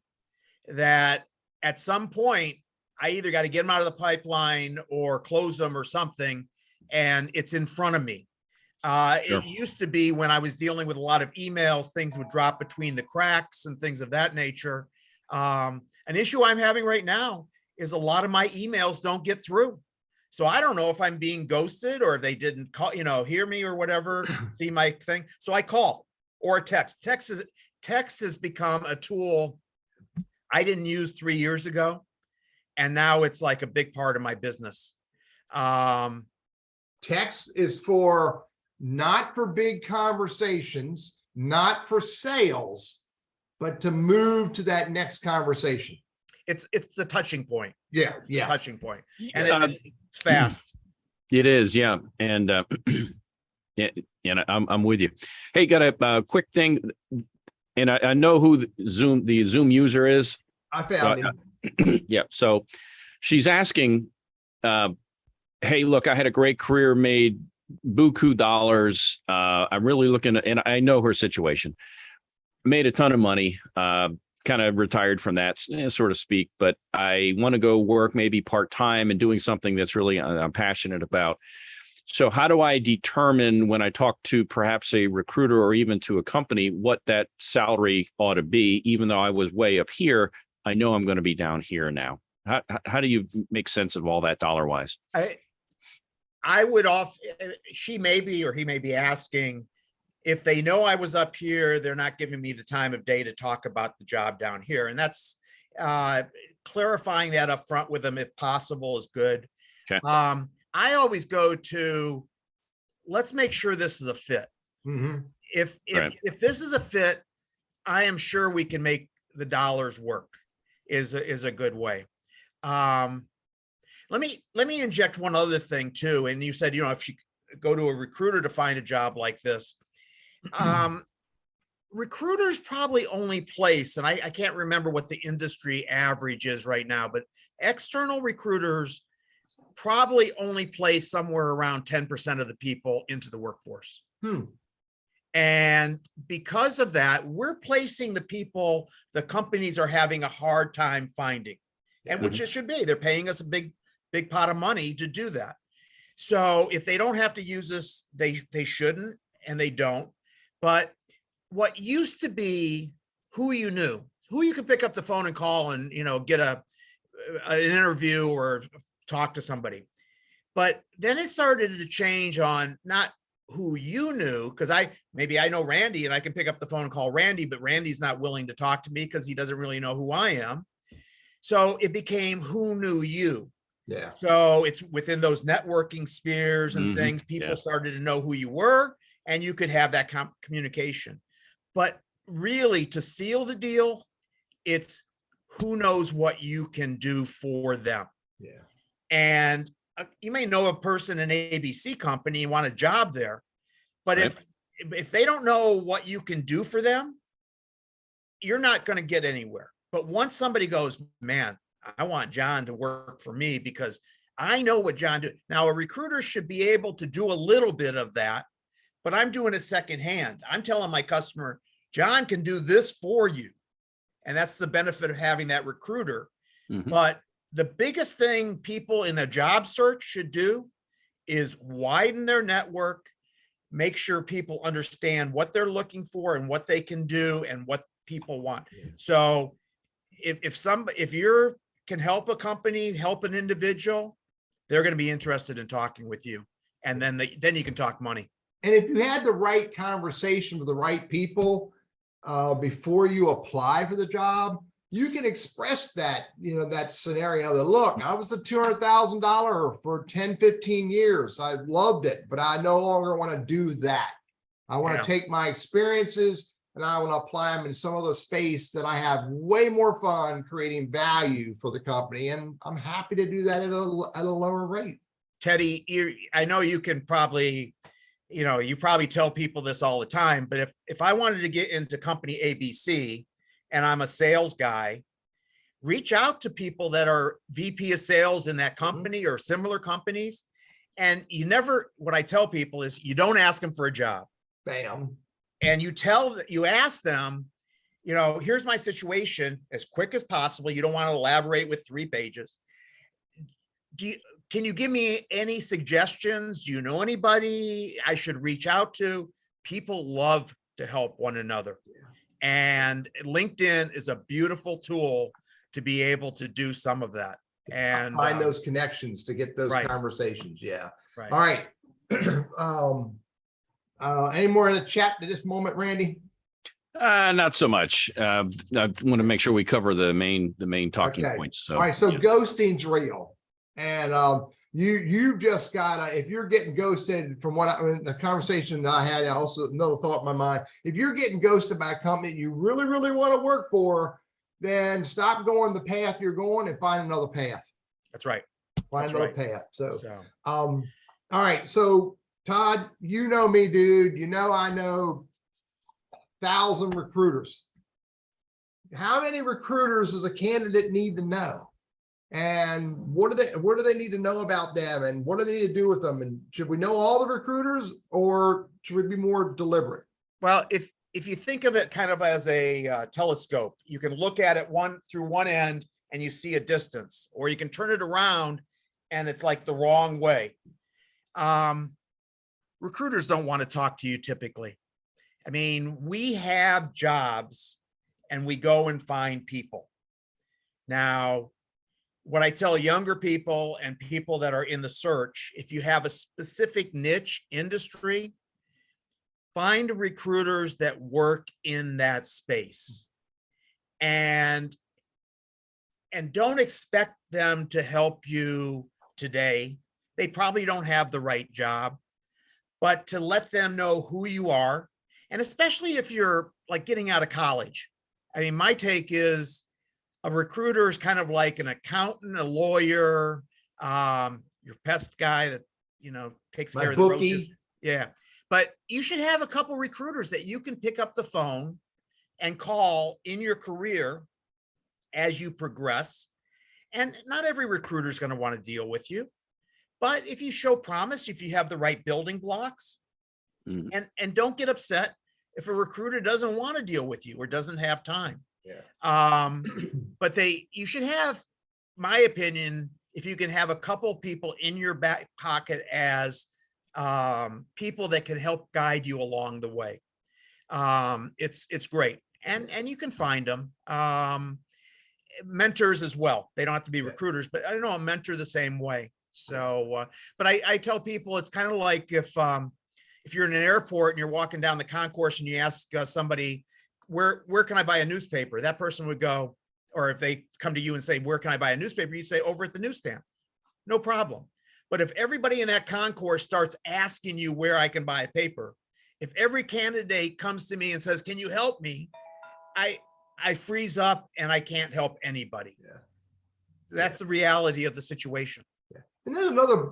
that at some point I either got to get them out of the pipeline or close them or something, and it's in front of me. Sure. It used to be when I was dealing with a lot of emails, things would drop between the cracks and things of that nature. An issue I'm having right now is a lot of my emails don't get through. So I don't know if I'm being ghosted or if they didn't call, hear me or whatever, see my thing. So I call or text. Text has become a tool I didn't use 3 years ago. And now it's like a big part of my business. Text is not for big conversations, not for sales, but to move to that next conversation. It's the touching point. Yeah. It's the touching point. And it's fast. It is. Yeah. And I'm with you. Hey, got a quick thing. And I know who the Zoom user is. I found him. Yeah. So she's asking, hey, look, I had a great career made buku dollars. I'm really looking at, and I know her situation. Made a ton of money, kind of retired from that, so to speak, but I want to go work maybe part-time and doing something that's really I'm passionate about. So how do I determine when I talk to perhaps a recruiter or even to a company what that salary ought to be? Even though I was way up here, I know I'm going to be down here now. How do you make sense of all that dollar wise? I would she may be, or he may be asking, if they know I was up here, they're not giving me the time of day to talk about the job down here. And that's clarifying that up front with them, if possible, is good. Okay. I always go to, let's make sure this is a fit. Mm-hmm. If this is a fit, I am sure we can make the dollars work, is a good way. Let me inject one other thing too. And you said, if you go to a recruiter to find a job like this, recruiters probably only place, and I can't remember what the industry average is right now, but external recruiters probably only place somewhere around 10% of the people into the workforce. And because of that, we're placing the people the companies are having a hard time finding, and which it should be. They're paying us a big pot of money to do that. So if they don't have to use us, they shouldn't, and they don't. But what used to be who you knew, who you could pick up the phone and call and, get an interview or talk to somebody. But then it started to change on not who you knew, because maybe I know Randy and I can pick up the phone and call Randy, but Randy's not willing to talk to me because he doesn't really know who I am. So it became who knew you. Yeah. So it's within those networking spheres and things, people started to know who you were, and you could have that communication. But really, to seal the deal, it's who knows what you can do for them. Yeah. And you may know a person in an ABC company and want a job there, but if they don't know what you can do for them, you're not going to get anywhere. But once somebody goes, man, I want John to work for me because I know what John do. Now, a recruiter should be able to do a little bit of that, but I'm doing it secondhand. I'm telling my customer, John can do this for you. And that's the benefit of having that recruiter. But the biggest thing people in the job search should do is widen their network, make sure people understand what they're looking for and what they can do and what people want. So if you can help a company, help an individual, they're going to be interested in talking with you. And then you can talk money. And if you had the right conversation with the right people before you apply for the job, you can express that, that scenario that, look, I was a $200,000 for 10, 15 years. I loved it, but I no longer want to do that. I want to take my experiences and I want to apply them in some other space that I have way more fun creating value for the company. And I'm happy to do that at a lower rate. Teddy, I know you can probably, you probably tell people this all the time, but if I wanted to get into company ABC and I'm a sales guy, reach out to people that are VP of sales in that company or similar companies. And what I tell people is you don't ask them for a job. Bam. And you ask them, here's my situation as quick as possible. You don't want to elaborate with 3 pages. Can you give me any suggestions? Do you know anybody I should reach out to? People love to help one another. And LinkedIn is a beautiful tool to be able to do some of that. And find those connections to get those conversations. Yeah. Right. All right. Any more in the chat at this moment, Randy? Not so much. I want to make sure we cover the main talking points. So, all right. So ghosting's real. And you just gotta, if you're getting ghosted from the conversation that I had, also another thought in my mind, if you're getting ghosted by a company you really, really want to work for, then stop going the path you're going and find another path. That's right. Find another path. So, all right. So Todd, you know me, dude. I know 1,000 recruiters. How many recruiters does a candidate need to know? And what do they need to know about them, and what do they need to do with them? And should we know all the recruiters, or should we be more deliberate? Well, if you think of it kind of as a telescope, you can look at it through one end and you see a distance, or you can turn it around and it's like the wrong way. Recruiters don't want to talk to you typically. I mean, we have jobs and we go and find people. Now, what I tell younger people and people that are in the search, if you have a specific niche industry, find recruiters that work in that space, and don't expect them to help you today. They probably don't have the right job, but to let them know who you are. And especially if you're like getting out of college. I mean, my take is a recruiter is kind of like an accountant, a lawyer, your pest guy that, takes care of the roaches. Yeah. But you should have a couple recruiters that you can pick up the phone and call in your career as you progress. And not every recruiter is going to want to deal with you. But if you show promise, if you have the right building blocks, and don't get upset if a recruiter doesn't want to deal with you or doesn't have time. Yeah. But you should have, my opinion, if you can have a couple people in your back pocket as people that can help guide you along the way. It's great. And you can find them. Mentors as well. They don't have to be recruiters, but I don't know, a mentor the same way. So, but I tell people it's kind of like if you're in an airport and you're walking down the concourse and you ask somebody, where can I buy a newspaper? That person would go, or if they come to you and say, where can I buy a newspaper? You say, over at the newsstand. No problem. But if everybody in that concourse starts asking you where I can buy a paper, if every candidate comes to me and says, can you help me? I freeze up and I can't help anybody. Yeah. That's the reality of the situation. Yeah. And there's another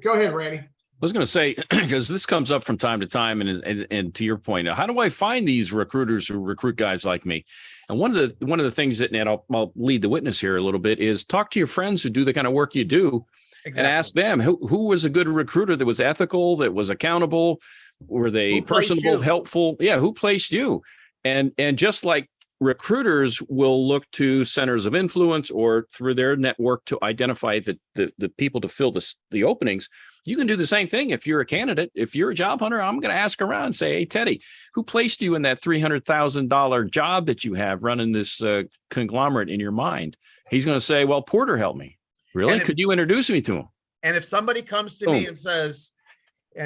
go ahead, Randy. I was going to say, because this comes up from time to time, and to your point, how do I find these recruiters who recruit guys like me? And one of the things that, and I'll lead the witness here a little bit, is talk to your friends who do the kind of work you do. Exactly. And ask them who was a good recruiter that was ethical, that was accountable, were they personable, helpful? Yeah, who placed you? And just like recruiters will look to centers of influence or through their network to identify the people to fill the openings, you can do the same thing. If you're a candidate, if you're a job hunter, I'm going to ask around and say, hey, Teddy, who placed you in that $300,000 job that you have running this conglomerate in your mind? He's going to say, well, Porter helped me. Really? Could you introduce me to him? And if somebody comes to me and says,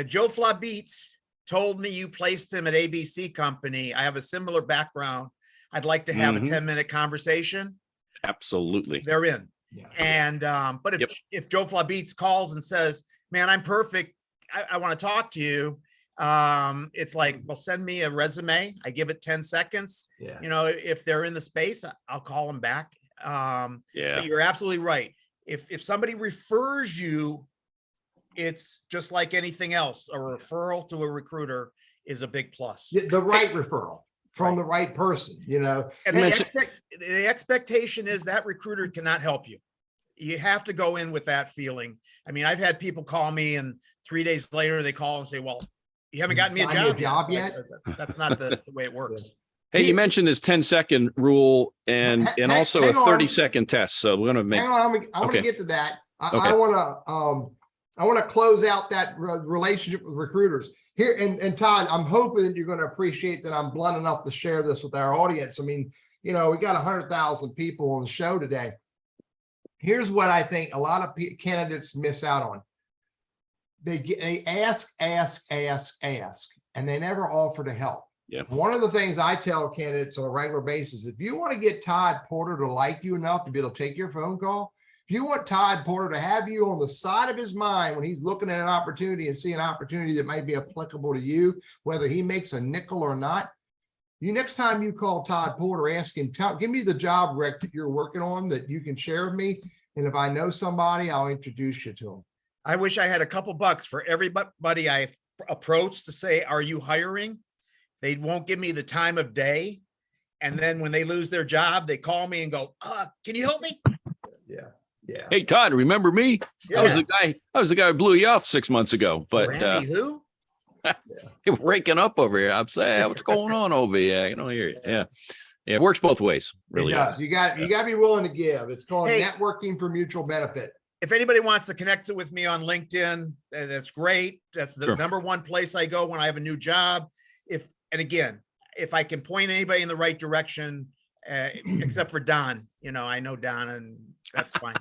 Joe Flabitz told me you placed him at ABC Company, I have a similar background, I'd like to have a 10-minute conversation. Absolutely. They're in. Yeah. And, but if Joe Flabitz calls and says, man, I'm perfect, I want to talk to you. It's like, well, send me a resume. I give it 10 seconds. Yeah. If they're in the space, I'll call them back. But you're absolutely right. If somebody refers you, it's just like anything else. A referral to a recruiter is a big plus. The right referral from the right person, And the expectation is that recruiter cannot help you. You have to go in with that feeling. I mean, I've had people call me and 3 days later they call and say, well, you haven't gotten me a job yet. That's not the way it works. Hey, you mentioned this 10-second rule and also a 30-second test. So we're going to make. Hang on, I want to get to that. I want to close out that relationship with recruiters here. And Todd, I'm hoping that you're going to appreciate that I'm blunt enough to share this with our audience. I mean, we got 100,000 people on the show today. Here's what I think a lot of candidates miss out on. They ask, and they never offer to help. Yeah. One of the things I tell candidates on a regular basis, if you want to get Todd Porter to like you enough to be able to take your phone call, if you want Todd Porter to have you on the side of his mind when he's looking at an opportunity and see an opportunity that might be applicable to you, whether he makes a nickel or not, next time you call Todd Porter, ask him, give me the job rec that you're working on that you can share with me. And if I know somebody, I'll introduce you to him. I wish I had a couple bucks for everybody I approach to say, are you hiring? They won't give me the time of day. And then when they lose their job, they call me and go, can you help me? Yeah. Yeah. Hey, Todd, remember me? I was the guy who blew you off 6 months ago. But Randy, who? you're raking up over here. I'm saying, what's going on over here? You know, here, yeah. Yeah, it works both ways. Really It does. You got to be willing to give. It's called Hey. networking for mutual benefit. If anybody wants to connect with me on LinkedIn, that's great. That's the Sure. number one place I go when I have a new job. And again, if I can point anybody in the right direction, except for Don, I know Don, and that's fine.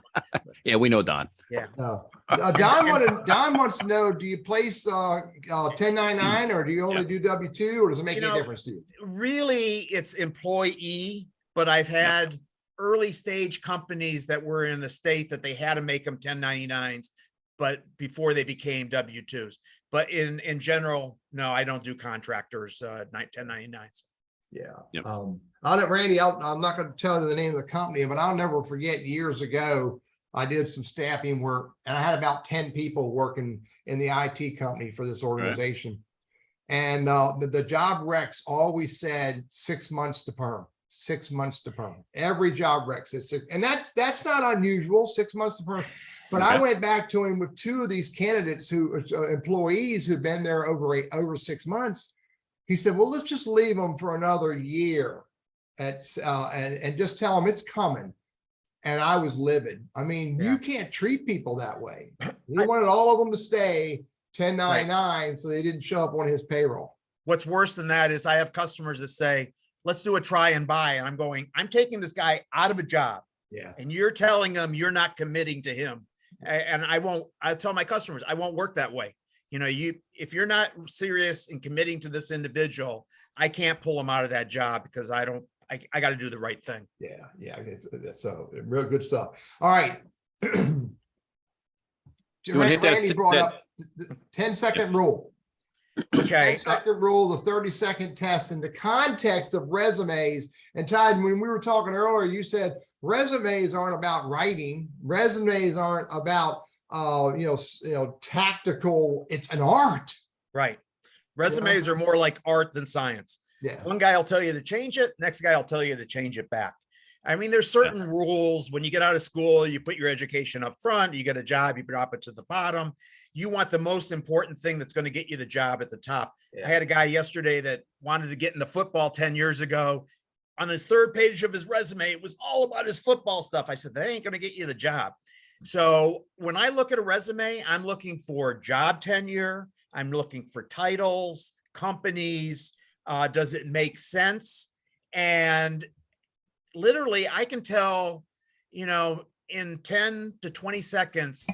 Yeah, we know Don. Yeah. No. Don wants to know, do you place 1099 or do you only do W-2, or does it make any difference to you? Really, it's employee, but I've had early stage companies that were in a state that they had to make them 1099s, but before they became W-2s. But in general, no, I don't do contractors 1099s. Yeah. Yep. Randy, I'm not going to tell you the name of the company, but I'll never forget years ago, I did some staffing work and I had about 10 people working in the IT company for this organization. Right. And the job recs always said 6 months to perm. 6 months to perm. Every job rec says 6, and that's not unusual. 6 months to perm. But I went back to him with two of these candidates employees who'd been there over 6 months. He said, "Well, let's just leave them for another year, and just tell them it's coming." And I was livid. I mean, you can't treat people that way. He wanted all of them to stay 1099, so they didn't show up on his payroll. What's worse than that is I have customers that say, "Let's do a try and buy." And I'm taking this guy out of a job. Yeah. And you're telling him you're not committing to him. And I tell my customers, I won't work that way. If you're not serious in committing to this individual, I can't pull him out of that job because I got to do the right thing. Yeah. So real good stuff. All right. Randy brought up the 10-second rule. Okay. 10-second rule, the 30-second test in the context of resumes. And Todd, when we were talking earlier, you said resumes aren't about writing. Resumes aren't about tactical. It's an art. Right. Resumes are more like art than science. Yeah. One guy will tell you to change it. Next guy will tell you to change it back. I mean, there's certain rules. When you get out of school, you put your education up front, you get a job, you drop it to the bottom. You want the most important thing that's going to get you the job at the top. Yeah. I had a guy yesterday that wanted to get into football 10 years ago. On his third page of his resume, it was all about his football stuff. I said, that ain't going to get you the job. So when I look at a resume, I'm looking for job tenure. I'm looking for titles, companies. Does it make sense? And literally, I can tell, in 10 to 20 seconds,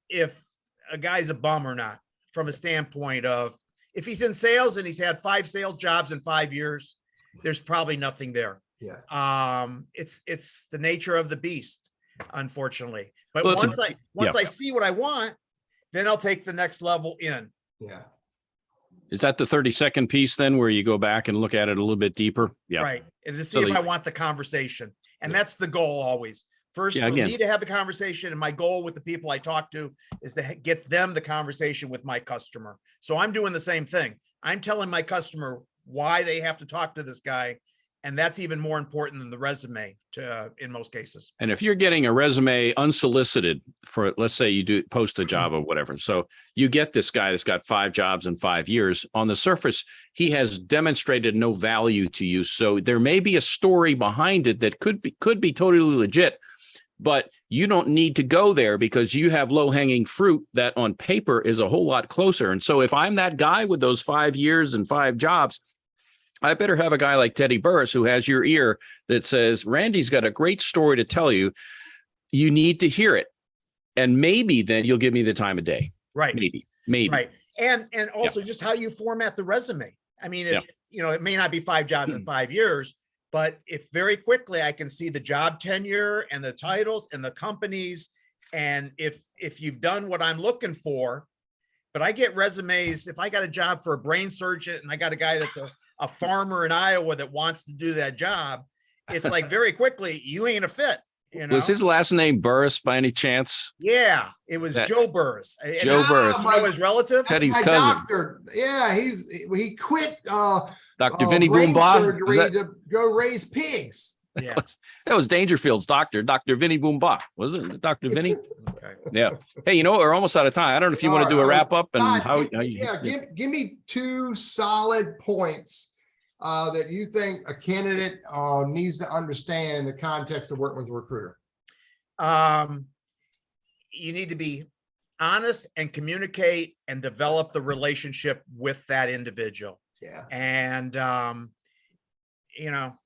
if a guy's a bum or not, from a standpoint of if he's in sales and he's had 5 sales jobs in 5 years, there's probably nothing there. Yeah. It's the nature of the beast, unfortunately. But well, once I see what I want, then I'll take the next level in. Yeah. Is that the 30-second piece then where you go back and look at it a little bit deeper? Yeah. Right. And to see if I want the conversation. And that's the goal always. First, for me to have the conversation, and my goal with the people I talk to is to get them the conversation with my customer. So I'm doing the same thing. I'm telling my customer why they have to talk to this guy. And that's even more important than the resume in most cases. And if you're getting a resume unsolicited for, let's say you do post a job or whatever. So you get this guy that's got 5 jobs in 5 years. On the surface, he has demonstrated no value to you. So there may be a story behind it that could be totally legit, but you don't need to go there because you have low-hanging fruit that on paper is a whole lot closer. And so if I'm that guy with those 5 years and 5 jobs, I better have a guy like Teddy Burriss who has your ear that says, Randy's got a great story to tell you. You need to hear it. And maybe then you'll give me the time of day. Right. Maybe. Right. And also just how you format the resume. I mean, it may not be 5 jobs in 5 years, but if very quickly I can see the job tenure and the titles and the companies. And if you've done what I'm looking for, but I get resumes, if I got a job for a brain surgeon and I got a guy that's a farmer in Iowa that wants to do that job, it's like very quickly, you ain't a fit. Was his last name Burriss by any chance? Yeah, it was Joe Burriss. Joe Burriss. You know his relative? Teddy's cousin. Doctor. Yeah, he quit Dr. Vinny Boomba surgery to go raise pigs. Yeah. That was Dangerfield's doctor, Dr. Vinny Boombach. Was it Dr. Vinny? Okay. Yeah. Hey, you know what? We're almost out of time. I don't know if you want to do a wrap up and Todd, how you. give me 2 solid points that you think a candidate needs to understand in the context of working with a recruiter. You need to be honest and communicate and develop the relationship with that individual. Yeah. And,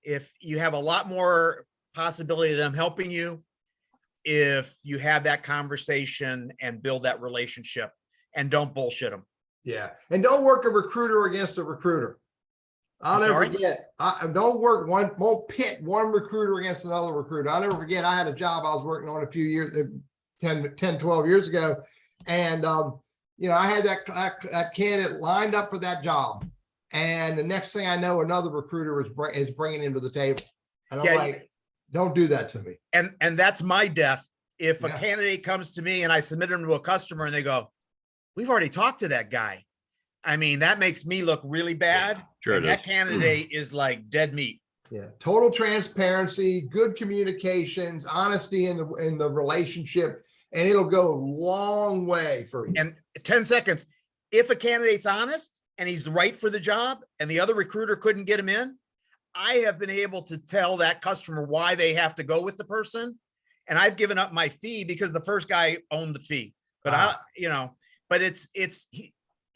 if you have a lot more possibility of them helping you, if you have that conversation and build that relationship and don't bullshit them. Yeah. And don't work a recruiter against a recruiter. I'll never forget. Won't pit one recruiter against another recruiter. I'll never forget. I had a job I was working on a few years, 10, 12 years ago. And, I had that candidate lined up for that job. And the next thing I know, another recruiter is bringing him to the table. And I'm like, don't do that to me. And that's my death. If a candidate comes to me and I submit them to a customer and they go, we've already talked to that guy. I mean, that makes me look really bad. Sure, and that candidate is like dead meat. Yeah. Total transparency, good communications, honesty in the relationship, and it'll go a long way for you. And 10 seconds. If a candidate's honest and he's right for the job and the other recruiter couldn't get him in, I have been able to tell that customer why they have to go with the person. And I've given up my fee because the first guy owned the fee. But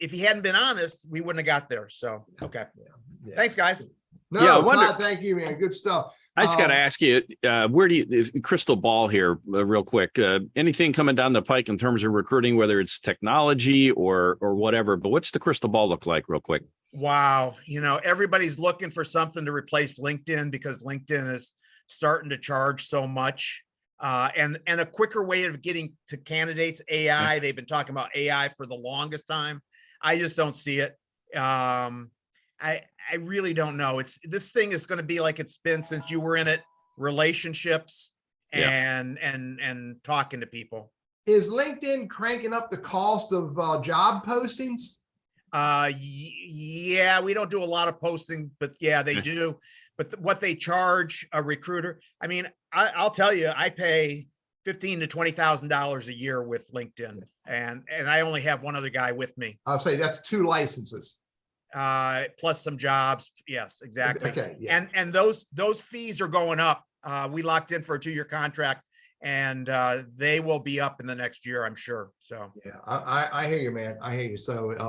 if he hadn't been honest, we wouldn't have got there. So, okay. Yeah. Thanks, guys. No, Yeah, I wonder- Todd, thank you, man. Good stuff. I just got to ask you, where do you, crystal ball here, real quick, anything coming down the pike in terms of recruiting, whether it's technology or whatever, but what's the crystal ball look like real quick? Wow. Everybody's looking for something to replace LinkedIn because LinkedIn is starting to charge so much. And a quicker way of getting to candidates, AI, they've been talking about AI for the longest time. I just don't see it. I really don't know. This thing is going to be like it's been since you were in it, relationships and talking to people. Is LinkedIn cranking up the cost of job postings? Yeah, we don't do a lot of posting, but yeah, they do. But what they charge a recruiter, I mean, I'll tell you, I pay $15,000 to $20,000 a year with LinkedIn, and I only have one other guy with me. I'll say that's 2 licenses. Plus some jobs. Yes, exactly. Okay. Yeah. And those fees are going up. We locked in for a 2-year contract, and they will be up in the next year, I'm sure. So yeah, I hear you, man. I hear you. So it's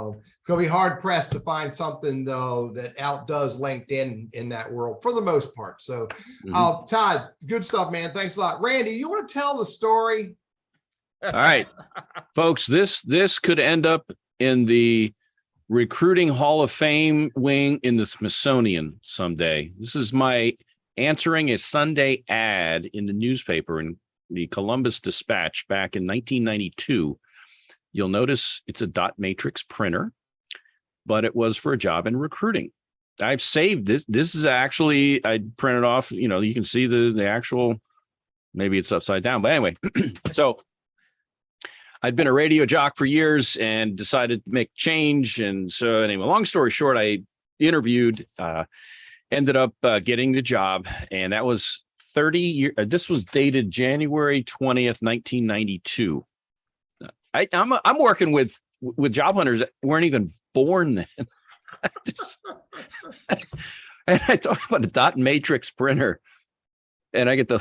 gonna be hard pressed to find something though that outdoes LinkedIn in that world for the most part. So Todd, good stuff, man. Thanks a lot. Randy, you want to tell the story? All right, folks, this could end up in the Recruiting Hall of Fame wing in the Smithsonian someday. This is my answering a Sunday ad in the newspaper in the Columbus Dispatch back in 1992. You'll notice it's a dot matrix printer, but it was for a job in recruiting. I've saved this. This is actually, I printed off, you can see the actual, maybe it's upside down, but anyway, so I'd been a radio jock for years and decided to make change. And so anyway, long story short, I interviewed, ended up getting the job, and that was 30 years. This was dated January 20th, 1992. I'm working with job hunters that weren't even born then. And I talk about a dot matrix printer, and I get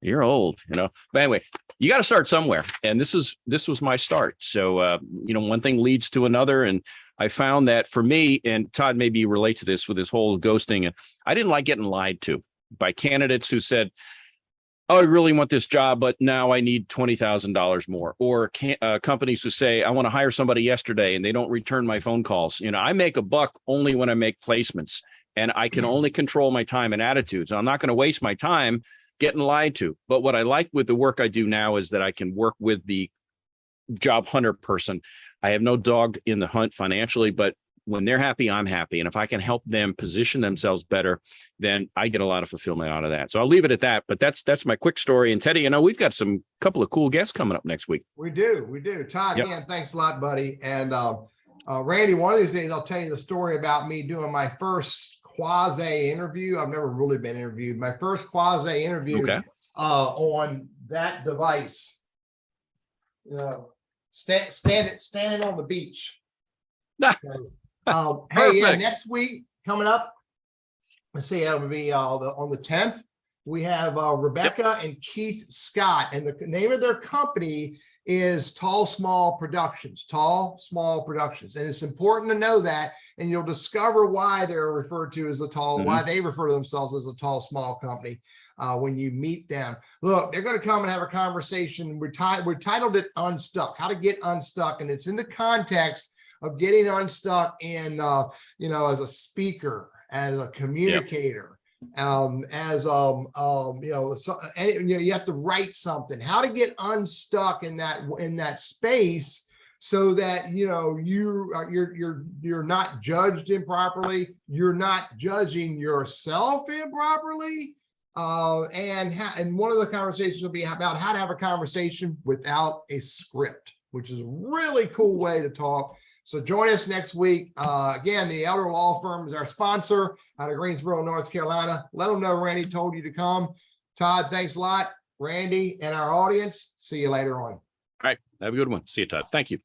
you're old, But anyway, you got to start somewhere, and this was my start. So one thing leads to another, and I found that for me, and Todd maybe relate to this with this whole ghosting, I didn't like getting lied to by candidates who said, oh, I really want this job, but now I need $20,000 more, or companies who say, I want to hire somebody yesterday and they don't return my phone calls. I make a buck only when I make placements, and I can only control my time and attitudes. I'm not going to waste my time getting lied to. But what I like with the work I do now is that I can work with the job hunter person. I have no dog in the hunt financially, but when they're happy, I'm happy. And if I can help them position themselves better, then I get a lot of fulfillment out of that. So I'll leave it at that. But that's my quick story. And Teddy, we've got some couple of cool guests coming up next week. We do. Todd, again, thanks a lot, buddy. And Randy, one of these days, I'll tell you the story about me doing my first quasi interview. I've never really been interviewed. My first quasi interview Okay. on that device. Standing on the beach. So, hey, yeah, Perfect. next week coming up, let's see, that would be on the 10th. We have Rebecca and Keith Scott, and the name of their company is Tall Small Productions. Tall Small Productions, and it's important to know that, and you'll discover why they're referred to as a tall, why they refer to themselves as a tall small company when you meet them. Look, they're going to come and have a conversation. We're titled it "Unstuck," how to get unstuck, and it's in the context of getting unstuck in, as a speaker, as a communicator. You have to write something, how to get unstuck in that space, so that you're not judged improperly, you're not judging yourself improperly, and one of the conversations will be about how to have a conversation without a script, which is a really cool way to talk. So join us next week. Again, the Elder Law Firm is our sponsor out of Greensboro, North Carolina. Let them know Randy told you to come. Todd, thanks a lot. Randy and our audience, see you later on. All right. Have a good one. See you, Todd. Thank you.